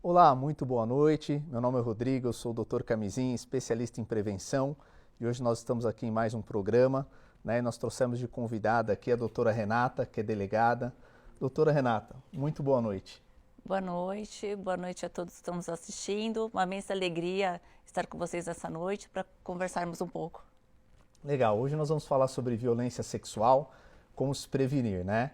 Olá, muito boa noite. Meu nome é Rodrigo, eu sou o Dr. Camisim, especialista em prevenção. E hoje nós estamos aqui em mais um programa, né? Nós trouxemos de convidada aqui a doutora Renata, que é delegada. Doutora Renata, muito boa noite. Boa noite a todos que estão nos assistindo. Uma imensa alegria estar com vocês essa noite para conversarmos um pouco. Legal, hoje nós vamos falar sobre violência sexual, como se prevenir, né?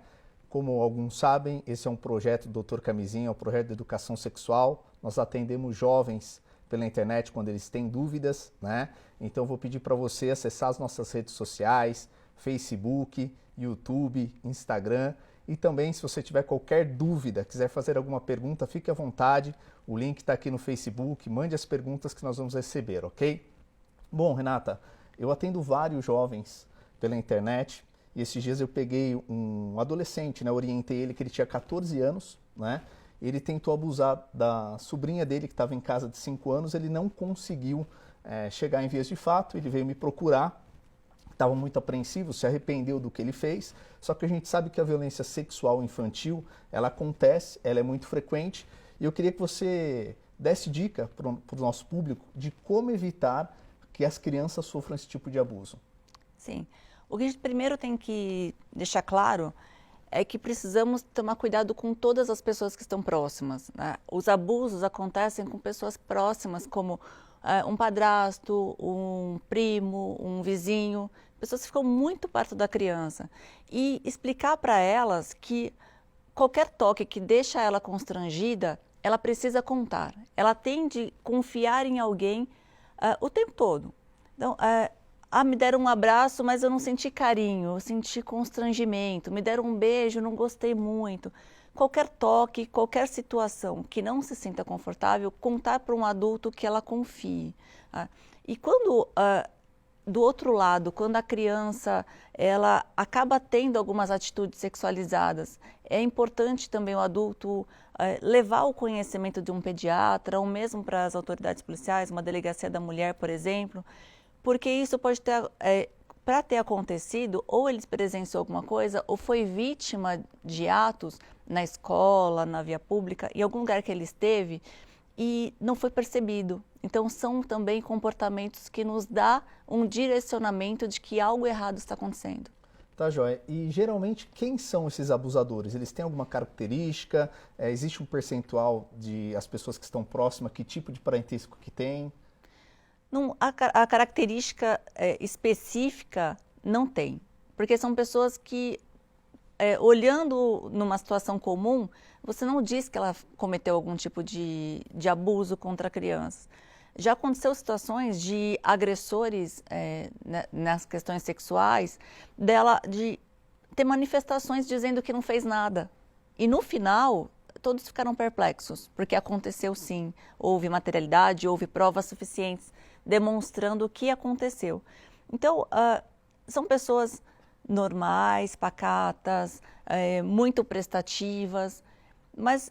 Como alguns sabem, esse é um projeto do Dr. Camisim, é um projeto de educação sexual. Nós atendemos jovens pela internet quando eles têm dúvidas, né? Então vou pedir para você acessar as nossas redes sociais, Facebook, YouTube, Instagram. E também, se você tiver qualquer dúvida, quiser fazer alguma pergunta, fique à vontade. O link está aqui no Facebook, mande as perguntas que nós vamos receber, ok? Bom, Renata, eu atendo vários jovens pela internet. E esses dias eu peguei um adolescente, né? Orientei ele que ele tinha 14 anos, né? Ele tentou abusar da sobrinha dele que estava em casa de 5 anos, ele não conseguiu chegar em vias de fato, ele veio me procurar, estava muito apreensivo, se arrependeu do que ele fez, só que a gente sabe que a violência sexual infantil, ela acontece, ela é muito frequente, e eu queria que você desse dica para o nosso público de como evitar que as crianças sofram esse tipo de abuso. Sim. O que a gente primeiro tem que deixar claro é que precisamos tomar cuidado com todas as pessoas que estão próximas, né? Os abusos acontecem com pessoas próximas, como um padrasto, um primo, um vizinho, pessoas que ficam muito perto da criança. E explicar para elas que qualquer toque que deixa ela constrangida, ela precisa contar. Ela tem de confiar em alguém o tempo todo. Então, me deram um abraço, mas eu não senti carinho, eu senti constrangimento. Me deram um beijo, não gostei muito. Qualquer toque, qualquer situação que não se sinta confortável, contar para um adulto que ela confie. E quando, do outro lado, quando a criança ela acaba tendo algumas atitudes sexualizadas, é importante também o adulto levar o conhecimento de um pediatra, ou mesmo para as autoridades policiais, uma delegacia da mulher, por exemplo, porque isso pode ter, para ter acontecido, ou eles presenciou alguma coisa, ou foi vítima de atos na escola, na via pública, em algum lugar que ele esteve, e não foi percebido. Então, são também comportamentos que nos dá um direcionamento de que algo errado está acontecendo. Tá, joia. E geralmente, quem são esses abusadores? Eles têm alguma característica? Existe um percentual de as pessoas que estão próximas, que tipo de parentesco que tem? Não, a característica específica não tem, porque são pessoas que, olhando numa situação comum, você não diz que ela cometeu algum tipo de abuso contra crianças. Já aconteceu situações de agressores nas questões sexuais, de ter manifestações dizendo que não fez nada. E no final, todos ficaram perplexos, porque aconteceu sim, houve materialidade, houve provas suficientes demonstrando o que aconteceu. Então, são pessoas normais, pacatas, muito prestativas, mas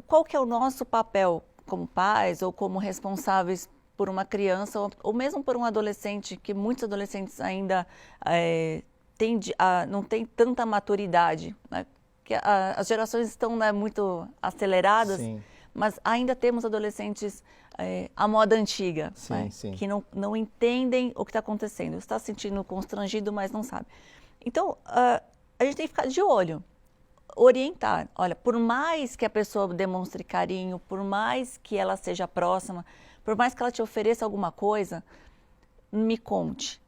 qual que é o nosso papel como pais ou como responsáveis por uma criança ou mesmo por um adolescente, que muitos adolescentes ainda não têm tanta maturidade, né? Que as gerações estão muito aceleradas, Sim. Mas ainda temos adolescentes à moda antiga, sim, né? Sim. Que não entendem o que está acontecendo. Está se sentindo constrangido, mas não sabe. Então, a gente tem que ficar de olho, orientar. Olha, por mais que a pessoa demonstre carinho, por mais que ela seja próxima, por mais que ela te ofereça alguma coisa, me conte,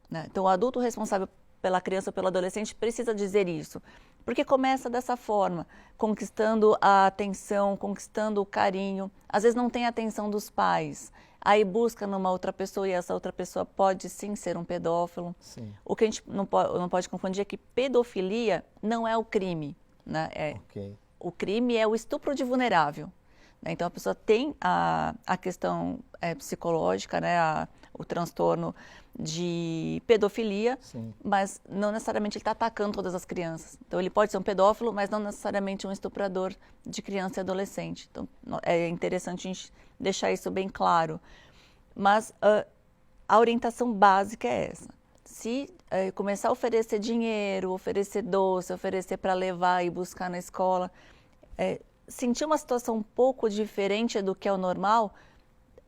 né? Então, o adulto responsável pela criança ou pelo adolescente precisa dizer isso. Porque começa dessa forma, conquistando a atenção, conquistando o carinho. Às vezes não tem a atenção dos pais, aí busca numa outra pessoa e essa outra pessoa pode sim ser um pedófilo. Sim. O que a gente não pode confundir é que pedofilia não é o crime, né? Okay. O crime é o estupro de vulnerável, né? Então a pessoa tem a questão psicológica, né? O transtorno de pedofilia, Sim. mas não necessariamente ele está atacando todas as crianças. Então, ele pode ser um pedófilo, mas não necessariamente um estuprador de criança e adolescente. Então, é interessante a gente deixar isso bem claro. Mas a orientação básica é essa. Se começar a oferecer dinheiro, oferecer doce, oferecer para levar e buscar na escola, sentir uma situação um pouco diferente do que é o normal,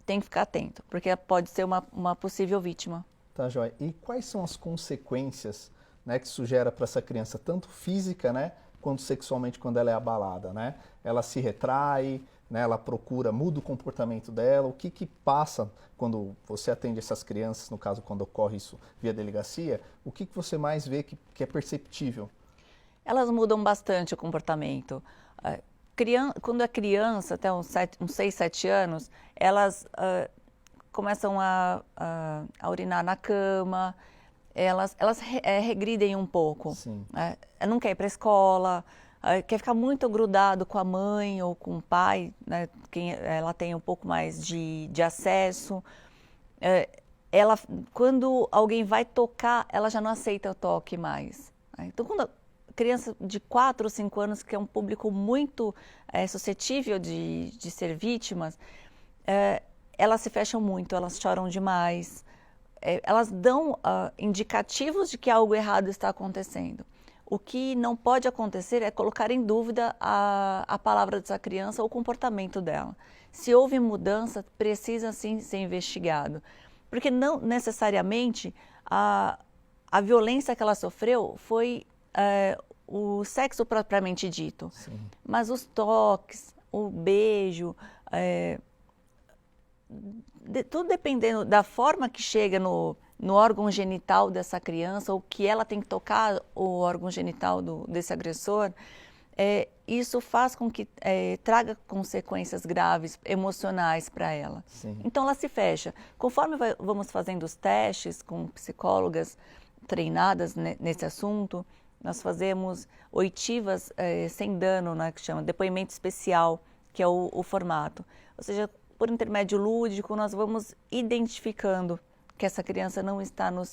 tem que ficar atento, porque pode ser uma possível vítima. Tá, joia. E quais são as consequências, né, que isso gera para essa criança, tanto física, né, quanto sexualmente quando ela é abalada, né? Ela se retrai, né, ela procura, muda o comportamento dela. O que que passa quando você atende essas crianças, no caso quando ocorre isso via delegacia, o que que você mais vê que é perceptível? Elas mudam bastante o comportamento. Quando é criança, até uns 6, 7 anos, elas começam a urinar na cama, elas regridem um pouco. Sim. Não quer ir para a escola, quer ficar muito grudado com a mãe ou com o pai, né, quem ela tem um pouco mais de acesso. Quando alguém vai tocar, ela já não aceita o toque mais. Então, quando a criança de 4 ou 5 anos, que é um público muito suscetível de ser vítimas, elas se fecham muito, elas choram demais, elas dão indicativos de que algo errado está acontecendo. O que não pode acontecer é colocar em dúvida a palavra dessa criança ou o comportamento dela. Se houve mudança, precisa sim ser investigado, porque não necessariamente a violência que ela sofreu foi o sexo propriamente dito, Sim. mas os toques, o beijo, tudo dependendo da forma que chega no órgão genital dessa criança, ou que ela tem que tocar o órgão genital desse agressor, isso faz com que traga consequências graves, emocionais para ela. Sim. Então ela se fecha. Conforme vamos fazendo os testes com psicólogas treinadas nesse assunto, nós fazemos oitivas sem dano, né, que chama depoimento especial, que é o formato. Ou seja, por intermédio lúdico, nós vamos identificando que essa criança não está nas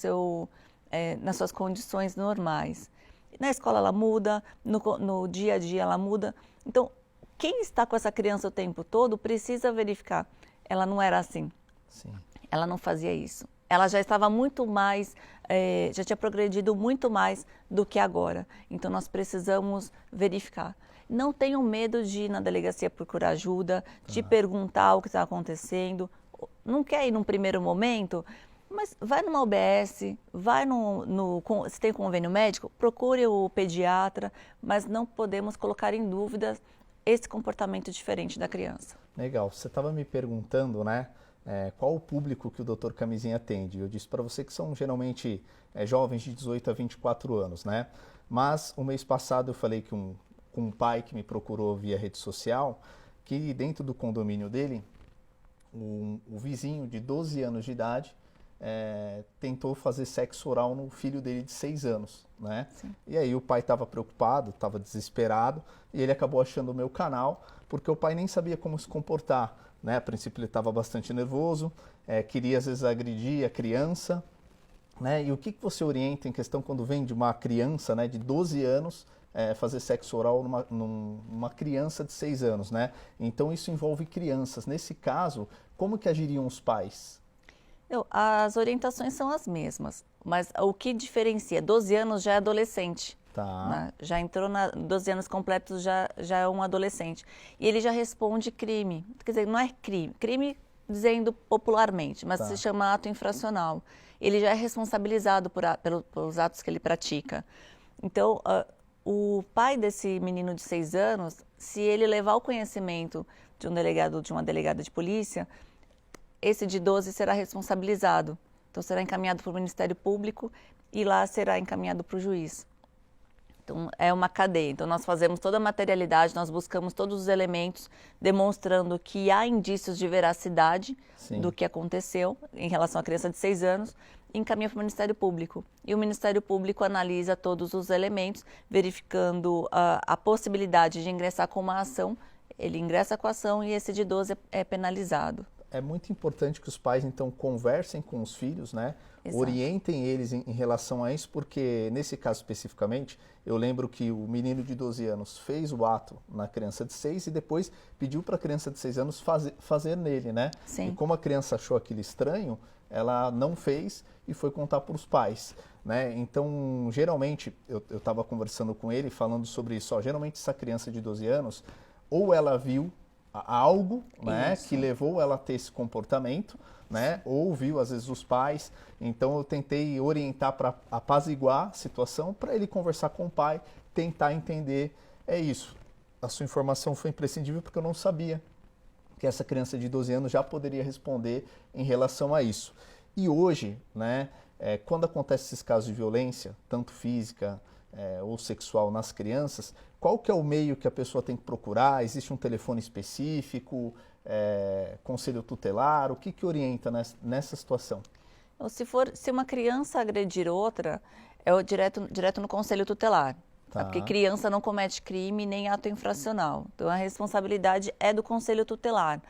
suas condições normais. Na escola ela muda, no dia a dia ela muda. Então, quem está com essa criança o tempo todo precisa verificar. Ela não era assim. Sim. Ela não fazia isso. Ela já estava muito mais, já tinha progredido muito mais do que agora. Então, nós precisamos verificar. Não tenham medo de ir na delegacia procurar ajuda, de perguntar o que está acontecendo. Não quer ir num primeiro momento, mas vai numa UBS, vai se tem convênio médico, procure o pediatra, mas não podemos colocar em dúvida esse comportamento diferente da criança. Legal. Você estava me perguntando, né, qual o público que o Dr. Camisinha atende. Eu disse para você que são geralmente jovens de 18 a 24 anos, né? Mas o mês passado eu falei que com um pai que me procurou via rede social, que dentro do condomínio dele, o vizinho de 12 anos de idade tentou fazer sexo oral no filho dele de 6 anos, né? Sim. E aí o pai estava preocupado, estava desesperado, e ele acabou achando o meu canal, porque o pai nem sabia como se comportar, né? A princípio ele estava bastante nervoso, queria às vezes agredir a criança, né? E o que você orienta em questão quando vem de uma criança, né, de 12 anos fazer sexo oral numa criança de 6 anos, né? Então isso envolve crianças. Nesse caso, como que agiriam os pais? As orientações são as mesmas, mas o que diferencia, 12 anos já é adolescente. Tá. Né? Já entrou 12 anos completos, já é um adolescente. E ele já responde crime. Quer dizer, não é crime, crime dizendo popularmente, mas se chama ato infracional. Ele já é responsabilizado pelos atos que ele pratica. Então, o pai desse menino de 6 anos, se ele levar o conhecimento de um delegado, de uma delegada de polícia, esse de 12 será responsabilizado. Então, será encaminhado para o Ministério Público e lá será encaminhado para o juiz. Então, é uma cadeia. Então, nós fazemos toda a materialidade, nós buscamos todos os elementos, demonstrando que há indícios de veracidade do que aconteceu em relação à criança de 6 anos, e encaminha para o Ministério Público. E o Ministério Público analisa todos os elementos, verificando a possibilidade de ingressar com uma ação. Ele ingressa com a ação e esse de 12 é penalizado. é muito importante que os pais, então, conversem com os filhos, né? Exato. Orientem eles em relação a isso, porque nesse caso especificamente, eu lembro que o menino de 12 anos fez o ato na criança de 6 e depois pediu para a criança de 6 anos fazer nele, né? Sim. E como a criança achou aquilo estranho, ela não fez e foi contar para os pais, né? Então, geralmente, eu estava conversando com ele, falando sobre isso, ó, geralmente essa criança de 12 anos, ou ela viu algo, né, que levou ela a ter esse comportamento, né, ou viu às vezes os pais. Então eu tentei orientar para apaziguar a situação, para ele conversar com o pai, tentar entender. É isso, a sua informação foi imprescindível porque eu não sabia que essa criança de 12 anos já poderia responder em relação a isso. E hoje, né, quando acontecem esses casos de violência, tanto física ou sexual nas crianças, qual que é o meio que a pessoa tem que procurar? Existe um telefone específico, conselho tutelar? O que orienta nessa situação? Então, se uma criança agredir outra, é direto no conselho tutelar. Tá. Porque criança não comete crime nem ato infracional. Então a responsabilidade é do conselho tutelar.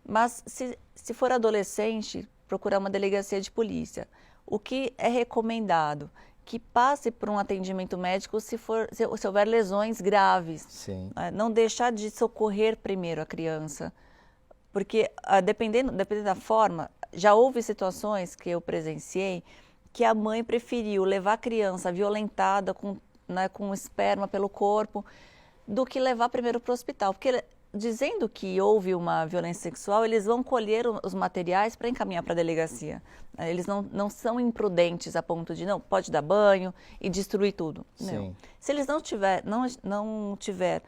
Mas se for adolescente, procurar uma delegacia de polícia. O que é recomendado? Que passe por um atendimento médico se houver lesões graves. Sim. Não deixar de socorrer primeiro a criança. Porque dependendo da forma, já houve situações que eu presenciei que a mãe preferiu levar a criança violentada com esperma pelo corpo do que levar primeiro para o hospital. Porque dizendo que houve uma violência sexual, eles vão colher os materiais para encaminhar para a delegacia. Eles não são imprudentes a ponto de, não, pode dar banho e destruir tudo. Não. Se eles não tiver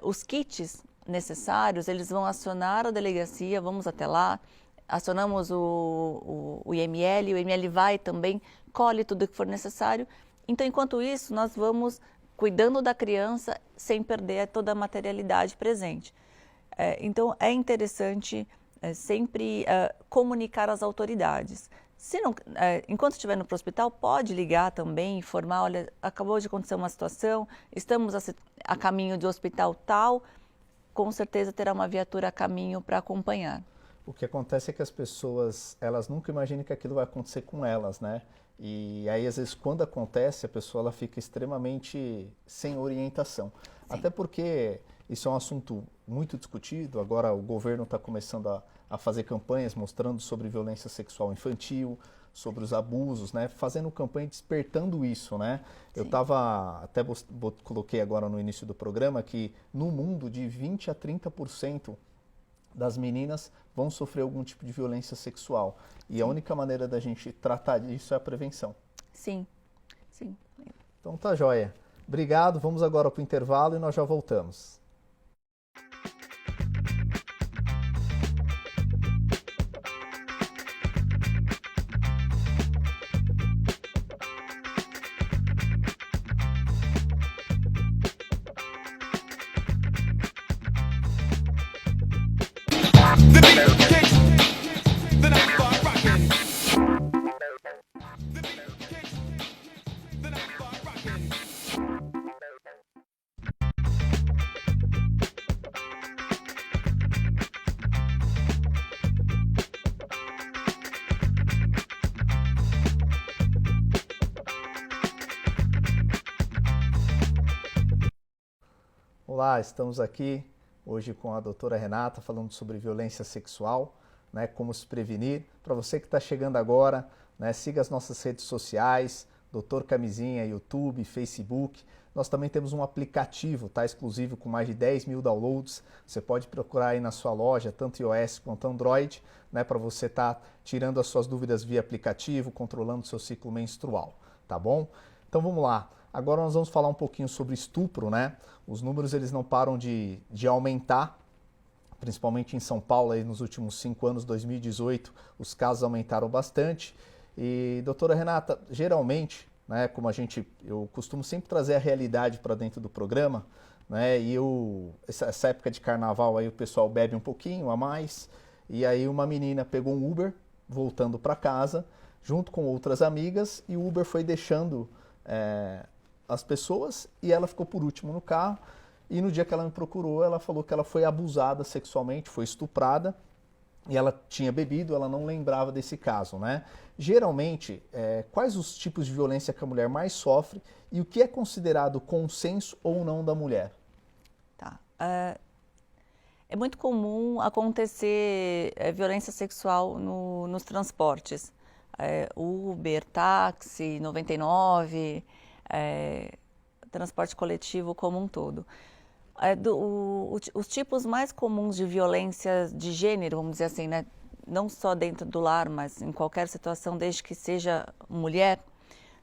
os kits necessários, eles vão acionar a delegacia, vamos até lá, acionamos o IML, o IML vai também, colhe tudo que for necessário. Então, enquanto isso, nós vamos cuidando da criança sem perder toda a materialidade presente. Então, é interessante sempre comunicar às autoridades. Enquanto estiver no hospital, pode ligar também, informar, olha, acabou de acontecer uma situação, estamos a caminho do hospital tal, com certeza terá uma viatura a caminho para acompanhar. O que acontece é que as pessoas, elas nunca imaginam que aquilo vai acontecer com elas, né? E aí, às vezes, quando acontece, a pessoa ela fica extremamente sem orientação. Sim. Até porque isso é um assunto muito discutido. Agora o governo está começando a fazer campanhas mostrando sobre violência sexual infantil, sobre os abusos, né? Fazendo campanha despertando isso, né? Sim. Eu até coloquei agora no início do programa que no mundo de 20 a 30% das meninas vão sofrer algum tipo de violência sexual. E sim. A única maneira da gente tratar disso é a prevenção. Sim, sim. Então tá joia. Obrigado, vamos agora para o intervalo e nós já voltamos. Olá, estamos aqui hoje com a doutora Renata falando sobre violência sexual, né, como se prevenir. Para você que está chegando agora, né, siga as nossas redes sociais, Doutor Camisinha, YouTube, Facebook. Nós também temos um aplicativo, tá, exclusivo com mais de 10 mil downloads. Você pode procurar aí na sua loja, tanto iOS quanto Android, né, para você estar tirando as suas dúvidas via aplicativo, controlando o seu ciclo menstrual, tá bom? Então vamos lá. Agora nós vamos falar um pouquinho sobre estupro, né? Os números eles não param de aumentar, principalmente em São Paulo, aí nos últimos 5 anos, 2018, os casos aumentaram bastante. E, doutora Renata, geralmente, né, como eu costumo sempre trazer a realidade para dentro do programa, né? E essa época de carnaval aí o pessoal bebe um pouquinho a mais, e aí uma menina pegou um Uber voltando para casa, junto com outras amigas, e o Uber foi deixando as pessoas e ela ficou por último no carro. E no dia que ela me procurou, ela falou que ela foi abusada sexualmente, foi estuprada e ela tinha bebido, ela não lembrava desse caso, né? Geralmente, quais os tipos de violência que a mulher mais sofre e o que é considerado consenso ou não da mulher? Tá. É muito comum acontecer violência sexual nos transportes. Uber, táxi, 99, transporte coletivo como um todo. Os tipos mais comuns de violência de gênero, vamos dizer assim, né? Não só dentro do lar, mas em qualquer situação, desde que seja mulher,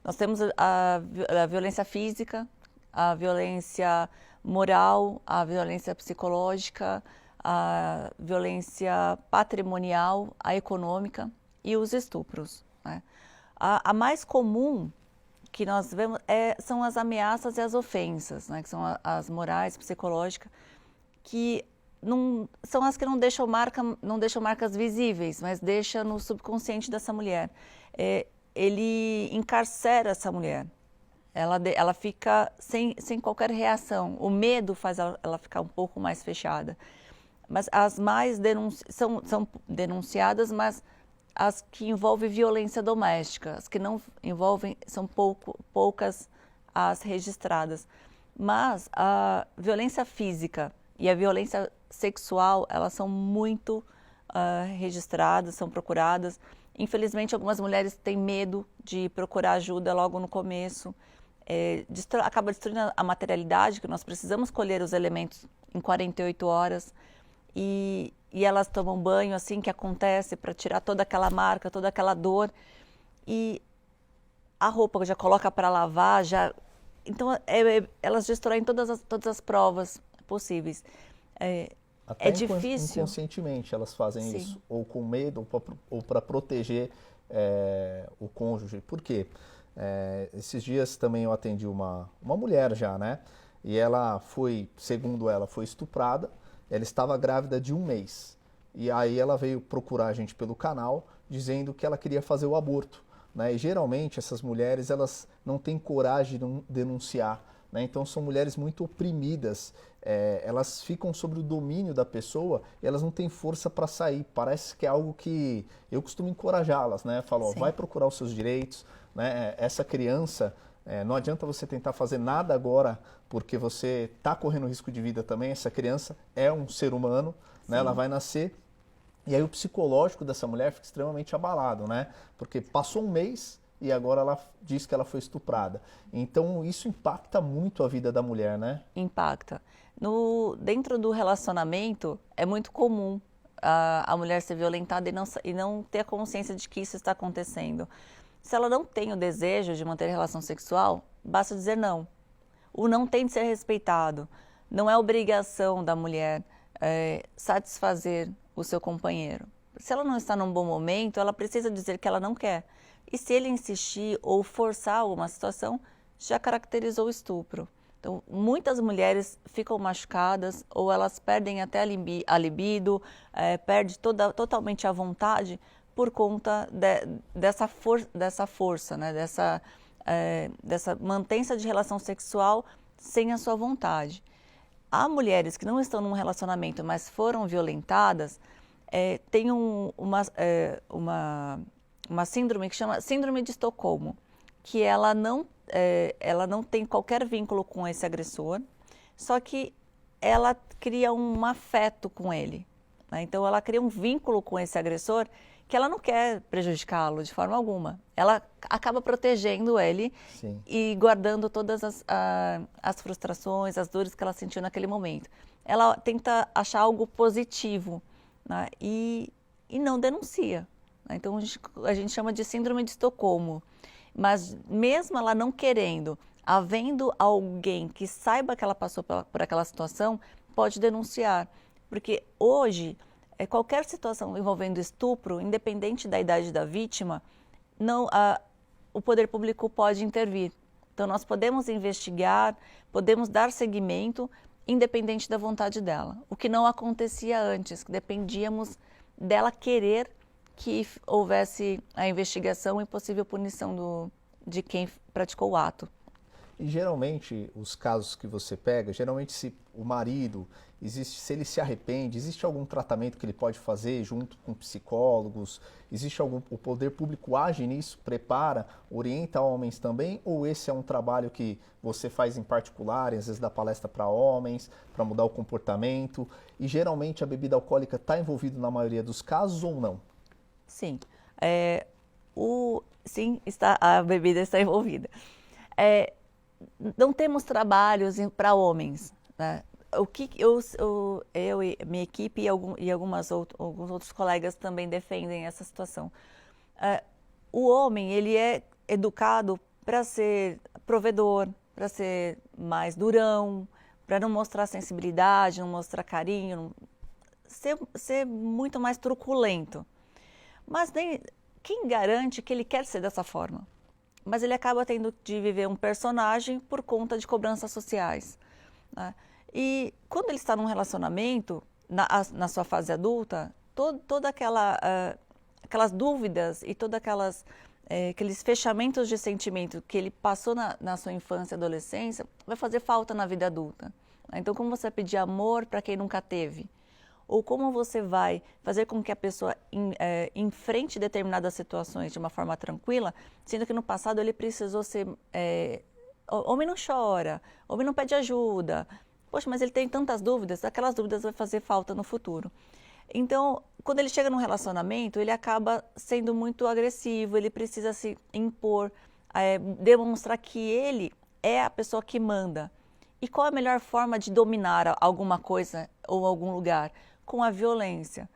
nós temos a violência física, a violência moral, a violência psicológica, a violência patrimonial, a econômica e os estupros, né? A mais comum que nós vemos são as ameaças e as ofensas, né? Que são as morais, psicológicas, que não, são as que não deixam marcas visíveis, mas deixa no subconsciente dessa mulher. Ele encarcera essa mulher. Ela fica sem qualquer reação. O medo faz ela ficar um pouco mais fechada. Mas as mais são denunciadas, mas as que envolvem violência doméstica, as que não envolvem, são poucas as registradas. Mas a violência física e a violência sexual, elas são muito registradas, são procuradas. Infelizmente, algumas mulheres têm medo de procurar ajuda logo no começo. Acaba destruindo a materialidade, que nós precisamos colher os elementos em 48 horas. E elas tomam banho assim que acontece para tirar toda aquela marca, toda aquela dor. E a roupa já coloca para lavar, então elas destroem todas as provas possíveis. Até difícil. Inconscientemente elas fazem Sim. isso, ou com medo, ou para proteger o cônjuge. Por quê? Esses dias também eu atendi uma mulher já, né? E ela foi, segundo ela, foi estuprada. Ela estava grávida de 1 mês. E aí ela veio procurar a gente pelo canal, dizendo que ela queria fazer o aborto, né? E geralmente essas mulheres, elas não têm coragem de denunciar, né? Então são mulheres muito oprimidas, elas ficam sob o domínio da pessoa e elas não têm força para sair. Parece que é algo que eu costumo encorajá-las, né? Falo, ó, vai procurar os seus direitos, né? Essa criança... não adianta você tentar fazer nada agora, porque você está correndo risco de vida também. Essa criança é um ser humano, né? Ela vai nascer. E aí o psicológico dessa mulher fica extremamente abalado, né? Porque passou 1 mês e agora ela diz que ela foi estuprada. Então isso impacta muito a vida da mulher, né? Impacta. Dentro do relacionamento, é muito comum a mulher ser violentada e não ter a consciência de que isso está acontecendo. Se ela não tem o desejo de manter relação sexual, basta dizer não. O não tem de ser respeitado. Não é obrigação da mulher satisfazer o seu companheiro. Se ela não está num bom momento, ela precisa dizer que ela não quer. E se ele insistir ou forçar alguma situação, já caracterizou o estupro. Então, muitas mulheres ficam machucadas ou elas perdem até a libido, perde totalmente a vontade, por conta dessa força, né? dessa mantença de relação sexual sem a sua vontade. Há mulheres que não estão num relacionamento, mas foram violentadas, tem uma síndrome que chama Síndrome de Estocolmo, que ela não tem qualquer vínculo com esse agressor, só que ela cria um afeto com ele, né? Então ela cria um vínculo com esse agressor que ela não quer prejudicá-lo de forma alguma. Ela acaba protegendo ele. Sim. E guardando todas as frustrações, as dores que ela sentiu naquele momento. Ela tenta achar algo positivo, né? E não denuncia, né? Então a gente chama de Síndrome de Estocolmo. Mas mesmo ela não querendo, havendo alguém que saiba que ela passou por aquela situação, pode denunciar. Porque hoje, qualquer situação envolvendo estupro, independente da idade da vítima, o poder público pode intervir. Então nós podemos investigar, podemos dar seguimento, independente da vontade dela. O que não acontecia antes, que dependíamos dela querer que houvesse a investigação e possível punição de quem praticou o ato. E geralmente, os casos que você pega, geralmente se o marido, se ele se arrepende, existe algum tratamento que ele pode fazer junto com psicólogos? Existe o poder público age nisso, prepara, orienta homens também? Ou esse é um trabalho que você faz em particular, às vezes dá palestra para homens, para mudar o comportamento? E geralmente a bebida alcoólica está envolvida na maioria dos casos ou não? Sim, sim, a bebida está envolvida. Não temos trabalhos para homens, né? O que eu e minha equipe e alguns outros colegas também defendem essa situação. O homem, ele é educado para ser provedor, para ser mais durão, para não mostrar sensibilidade, não mostrar carinho, ser muito mais truculento. Mas quem garante que ele quer ser dessa forma? Mas ele acaba tendo de viver um personagem por conta de cobranças sociais, né? E quando ele está num relacionamento, na sua fase adulta, toda aquelas dúvidas e todos aqueles fechamentos de sentimento que ele passou na sua infância e adolescência, vai fazer falta na vida adulta. Então, como você vai pedir amor para quem nunca teve? Ou como você vai fazer com que a pessoa enfrente determinadas situações de uma forma tranquila, sendo que no passado ele precisou ser... homem não chora, homem não pede ajuda. Poxa, mas ele tem tantas dúvidas, aquelas dúvidas vão fazer falta no futuro. Então, quando ele chega num relacionamento, ele acaba sendo muito agressivo, ele precisa se impor, demonstrar que ele é a pessoa que manda. E qual a melhor forma de dominar alguma coisa ou algum lugar? Com a violência.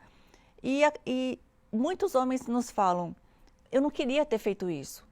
E muitos homens nos falam, eu não queria ter feito isso.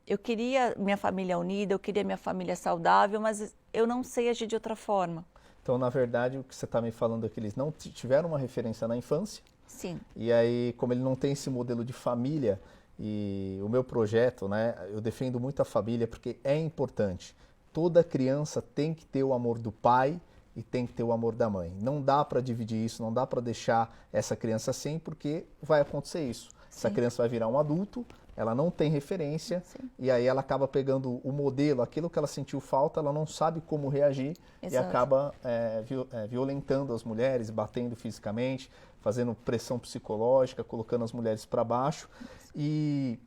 Eu queria minha família unida, eu queria minha família saudável, mas eu não sei agir de outra forma. Então, na verdade, o que você está me falando é que eles não tiveram uma referência na infância. Sim. E aí, como ele não tem esse modelo de família, e o meu projeto, né, eu defendo muito a família porque é importante. Toda criança tem que ter o amor do pai e tem que ter o amor da mãe. Não dá para dividir isso, não dá para deixar essa criança sem, porque vai acontecer isso. Sim. Essa criança vai virar um adulto, ela não tem referência. Sim. E aí ela acaba pegando o modelo, aquilo que ela sentiu falta, ela não sabe como reagir. Exato. E acaba violentando as mulheres, batendo fisicamente, fazendo pressão psicológica, colocando as mulheres para baixo. E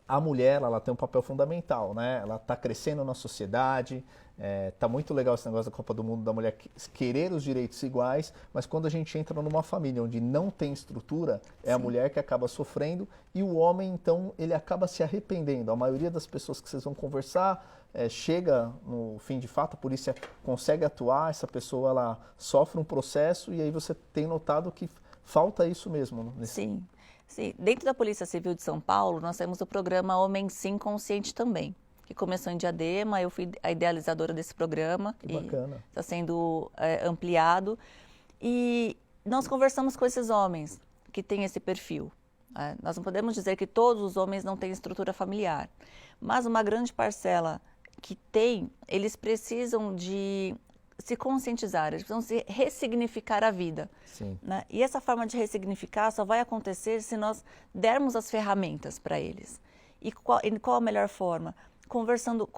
a mulher, ela tem um papel fundamental, né? Ela está crescendo na sociedade, tá muito legal esse negócio da Copa do Mundo da mulher querer os direitos iguais, mas quando a gente entra numa família onde não tem estrutura, é Sim. a mulher que acaba sofrendo e o homem, então, ele acaba se arrependendo. A maioria das pessoas que vocês vão conversar chega no fim de fato, a polícia consegue atuar, essa pessoa ela sofre um processo e aí você tem notado que falta isso mesmo. Sim. Sim, dentro da Polícia Civil de São Paulo, nós temos o programa Homem Sim Consciente também, que começou em Diadema, eu fui a idealizadora desse programa. Que bacana. Está sendo ampliado. E nós conversamos com esses homens que têm esse perfil. Nós não podemos dizer que todos os homens não têm estrutura familiar, mas uma grande parcela que tem, eles precisam de se conscientizar, eles precisam se ressignificar a vida. Sim. Né? E essa forma de ressignificar só vai acontecer se nós dermos as ferramentas para eles. E qual a melhor forma? Conversando.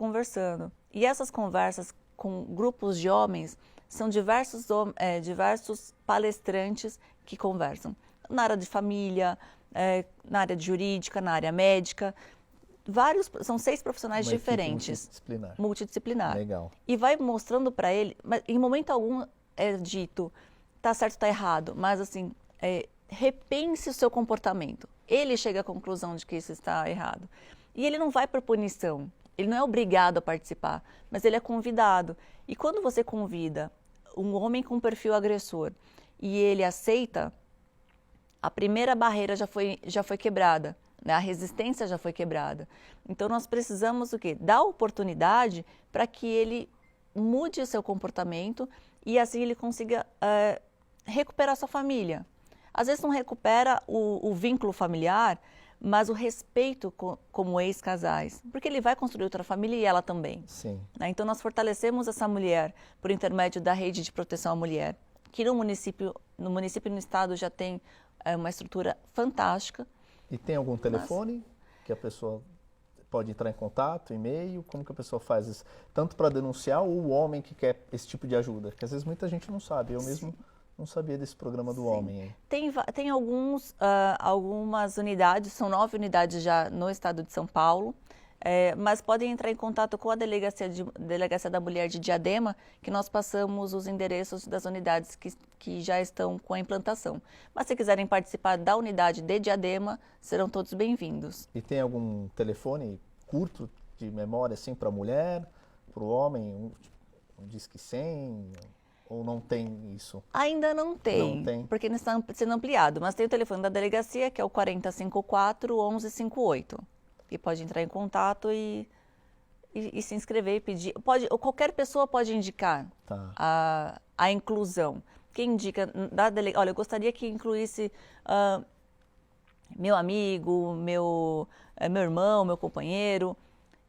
E essas conversas com grupos de homens são diversos palestrantes que conversam. Na área de família, na área de jurídica, na área médica. São 6 profissionais diferentes. Multidisciplinar. Legal. E vai mostrando para ele, mas em momento algum é dito, tá certo, tá errado, mas assim, repense o seu comportamento. Ele chega à conclusão de que isso está errado. E ele não vai por punição, ele não é obrigado a participar, mas ele é convidado. E quando você convida um homem com perfil agressor e ele aceita, a primeira barreira já foi quebrada. A resistência já foi quebrada. Então, nós precisamos o quê? Dar oportunidade para que ele mude o seu comportamento e assim ele consiga recuperar sua família. Às vezes não recupera o vínculo familiar, mas o respeito como ex-casais, porque ele vai construir outra família e ela também. Sim. Então, nós fortalecemos essa mulher por intermédio da rede de proteção à mulher, que no município e no estado já tem uma estrutura fantástica. E tem algum telefone que a pessoa pode entrar em contato, e-mail? Como que a pessoa faz isso? Tanto para denunciar ou o homem que quer esse tipo de ajuda? Porque às vezes muita gente não sabe. Eu mesmo não sabia desse programa do homem aí. Tem algumas unidades, são 9 unidades já no estado de São Paulo, mas podem entrar em contato com a Delegacia da Mulher de Diadema, que nós passamos os endereços das unidades que já estão com a implantação. Mas se quiserem participar da unidade de Diadema, serão todos bem-vindos. E tem algum telefone curto de memória assim para a mulher, para o homem, um Disque 100? Ou não tem isso? Ainda não tem, porque não está sendo ampliado, mas tem o telefone da delegacia, que é o 4054-1158. E pode entrar em contato e se inscrever e pedir. Qualquer pessoa pode indicar a inclusão. Quem indica da delegacia? Olha, eu gostaria que incluísse meu amigo, meu irmão, meu companheiro.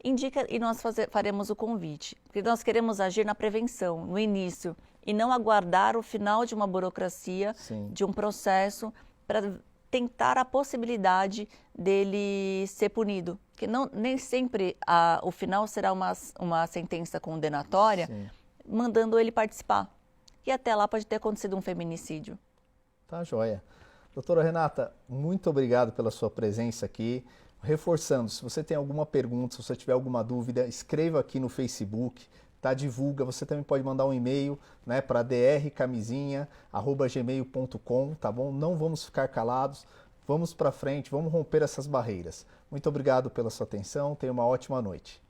Indica e nós faremos o convite. Porque nós queremos agir na prevenção, no início, e não aguardar o final de uma burocracia, de um processo, para tentar a possibilidade dele ser punido. Porque nem sempre o final será uma sentença condenatória, mandando ele participar. E até lá pode ter acontecido um feminicídio. Tá joia. Doutora Renata, muito obrigado pela sua presença aqui. Reforçando, se você tem alguma pergunta, se você tiver alguma dúvida, escreva aqui no Facebook, divulga. Você também pode mandar um e-mail, né, para drcamisinha@gmail.com, tá bom? Não vamos ficar calados, vamos para frente, vamos romper essas barreiras. Muito obrigado pela sua atenção, tenha uma ótima noite.